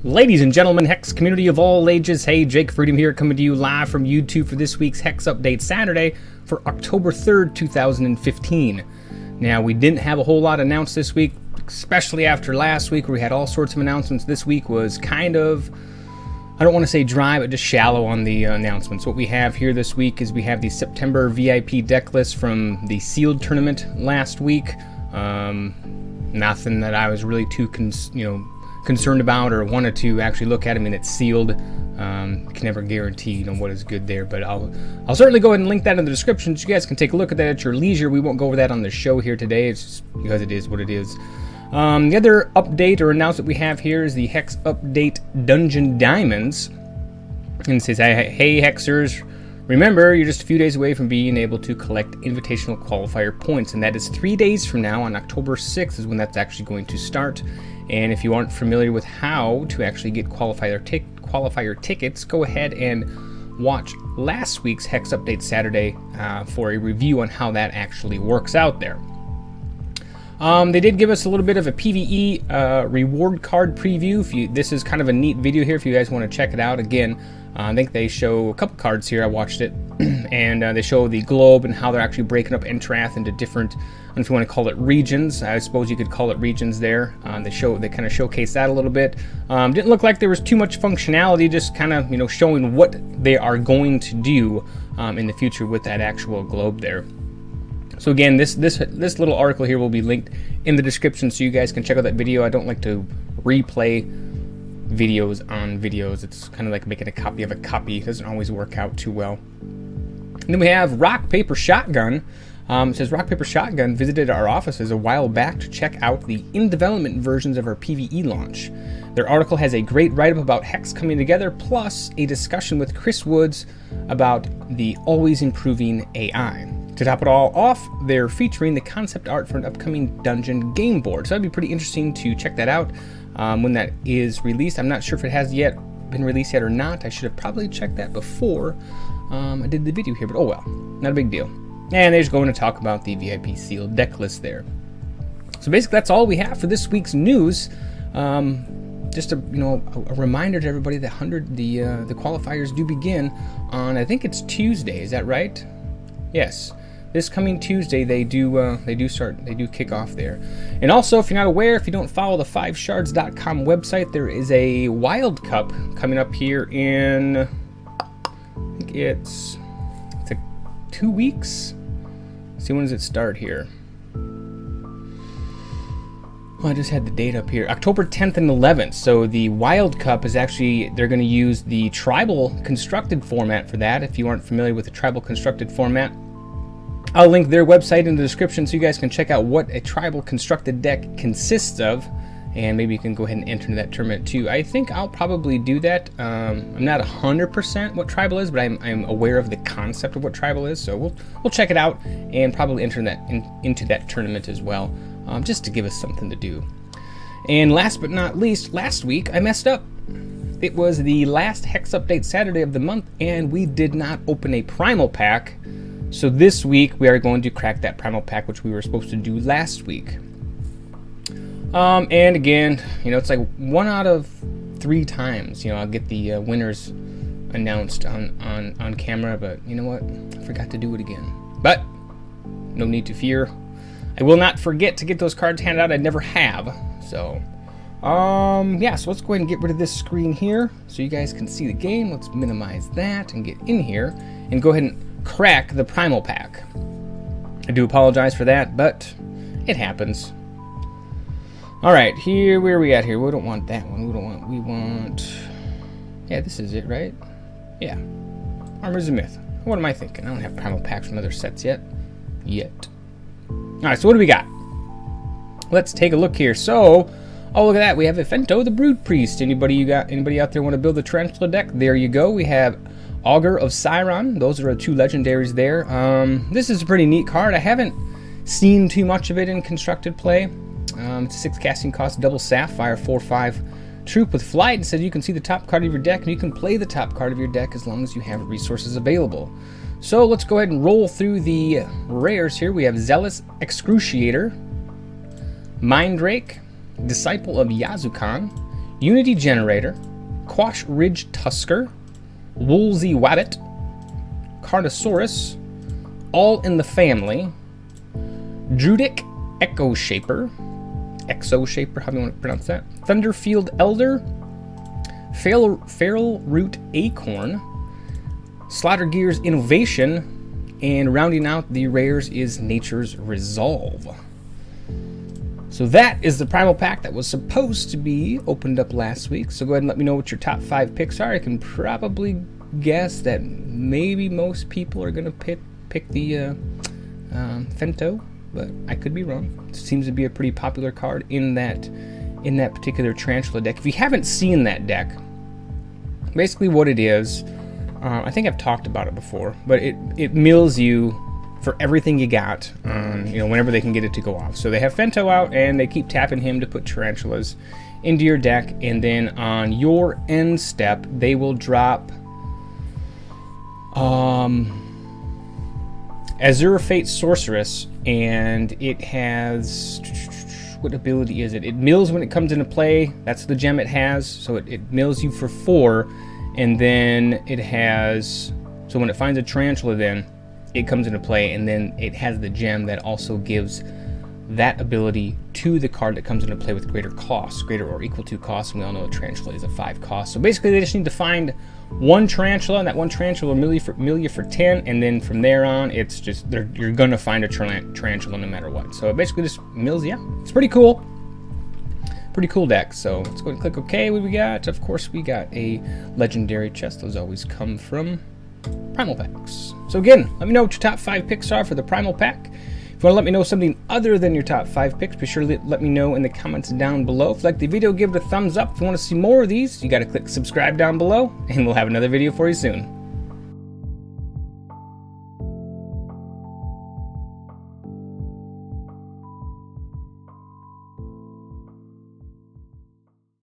Ladies and gentlemen, Hex community of all ages, hey, Jake Freedom here, coming to you live from YouTube for this week's Hex Update Saturday for October 3rd, 2015. Now, we didn't have a whole lot announced this week, especially after last week where we had all sorts of announcements. This week was kind of, I don't want to say dry, but just shallow on the announcements. What we have here this week is we have the September VIP deck list from the sealed tournament last week. Nothing that I was really too concerned about or wanted to actually look at. I mean, it's sealed. Can never guarantee what is good there, but I'll certainly go ahead and link that in the description so you guys can take a look at that at your leisure. We won't go over that on the show here today. It's just because it is what it is. The other update or announcement we have here is the Hex Update Dungeon Diamonds. And it says, hey Hexers, remember, you're just a few days away from being able to collect invitational qualifier points, and that is 3 days from now on October 6th is when that's actually going to start. And if you aren't familiar with how to actually get qualifier tickets, go ahead and watch last week's Hex Update Saturday for a review on how that actually works out there. They did give us a little bit of a PvE reward card preview. This is kind of a neat video here if you guys want to check it out. Again, I think they show a couple cards here. I watched it, and they show the globe and how they're actually breaking up Entrath into different, I don't know if you want to call it regions. I suppose you could call it regions there. They kind of showcase that a little bit. Didn't look like there was too much functionality, just kind of showing what they are going to do in the future with that actual globe there. So again, this little article here will be linked in the description so you guys can check out that video. I don't like to replay videos on videos. It's kind of like making a copy of a copy. It doesn't always work out too well. And then we have Rock Paper Shotgun. It says Rock Paper Shotgun visited our offices a while back to check out the in-development versions of our PvE launch. Their article has a great write-up about Hex coming together, plus a discussion with Chris Woods about the always improving AI. To top it all off, they're featuring the concept art for an upcoming dungeon game board. So that'd be pretty interesting to check that out when that is released. I'm not sure if it has yet been released yet or not. I should have probably checked that before I did the video here, but oh well, not a big deal. And they're just going to talk about the VIP sealed deck list there. So basically that's all we have for this week's news. Just a reminder to everybody that the qualifiers do begin on, I think it's Tuesday, is that right? Yes. This coming Tuesday, they do kick off there. And also, if you're not aware, if you don't follow the 5shards.com website, there is a Wild Cup coming up here in, I think it's like 2 weeks. Let's see, when does it start here? Well, I just had the date up here. October 10th and 11th. So the Wild Cup is actually, they're going to use the tribal constructed format for that. If you aren't familiar with the tribal constructed format, I'll link their website in the description so you guys can check out what a tribal constructed deck consists of, and maybe you can go ahead and enter into that tournament too. I think I'll probably do that. I'm not 100% what tribal is, but I'm aware of the concept of what tribal is, so we'll check it out and probably enter that into that tournament as well, just to give us something to do. And last but not least, last week I messed up. It was the last Hex Update Saturday of the month, and we did not open a Primal pack. So this week we are going to crack that Primal pack, which we were supposed to do last week. And again, it's like 1 out of 3 times, I'll get the winners announced on camera, but you know what? I forgot to do it again. But no need to fear. I will not forget to get those cards handed out. I never have. So, yeah, so let's go ahead and get rid of this screen here so you guys can see the game. Let's minimize that and get in here and go ahead and crack the Primal pack. I do apologize for that, but it happens. Alright, here, where are we at here? We don't want that one. We want, yeah, this is it, right? Yeah. Armor's a Myth. What am I thinking? I don't have Primal packs from other sets yet. Alright, so what do we got? Let's take a look here. So, oh, look at that. We have Evento the Brood Priest. Anybody out there want to build a Tarantula deck? There you go. We have Augur of Siron. Those are 2 legendaries there. This is a pretty neat card. I haven't seen too much of it in constructed play. It's a 6 casting cost, double Sapphire, 4/5 troop with flight. It says you can see the top card of your deck, and you can play the top card of your deck as long as you have resources available. So let's go ahead and roll through the rares here. We have Zealous Excruciator, Mindrake, Disciple of Yazukan, Unity Generator, Quash Ridge Tusker, Woolsey Wabbit, Carnosaurus, all in the family, Druidic Exo Shaper, how do you want to pronounce that? Thunderfield Elder, Feral Root Acorn, Slaughter Gear's Innovation, and rounding out the rares is Nature's Resolve. So that is the Primal Pack that was supposed to be opened up last week. So go ahead and let me know what your top 5 picks are. I can probably guess that maybe most people are going to pick the Fento, but I could be wrong. It seems to be a pretty popular card in that particular Tarantula deck. If you haven't seen that deck, basically what it is, I think I've talked about it before, but it mills you for everything you got, whenever they can get it to go off. So they have Fento out, and they keep tapping him to put Tarantulas into your deck, and then on your end step, they will drop Azure Fate Sorceress, and it has... what ability is it? It mills when it comes into play. That's the gem it has, so it mills you for 4, and then it has... so when it finds a Tarantula, then it comes into play, and then it has the gem that also gives that ability to the card that comes into play with greater cost, greater or equal to cost, and we all know a Tarantula is a 5 cost. So basically they just need to find one Tarantula, and that one Tarantula will mill you for 10, and then from there on, it's just, you're gonna find a Tarantula no matter what. So it basically just mills you out. It's pretty cool. Pretty cool deck. So let's go ahead and click OK. What we got? Of course, we got a legendary chest. Those always come from Primal Packs. So again, let me know what your top 5 picks are for the Primal Pack. If you want to let me know something other than your top 5 picks, be sure to let me know in the comments down below. If you like the video, give it a thumbs up. If you want to see more of these, you got to click subscribe down below, and we'll have another video for you soon.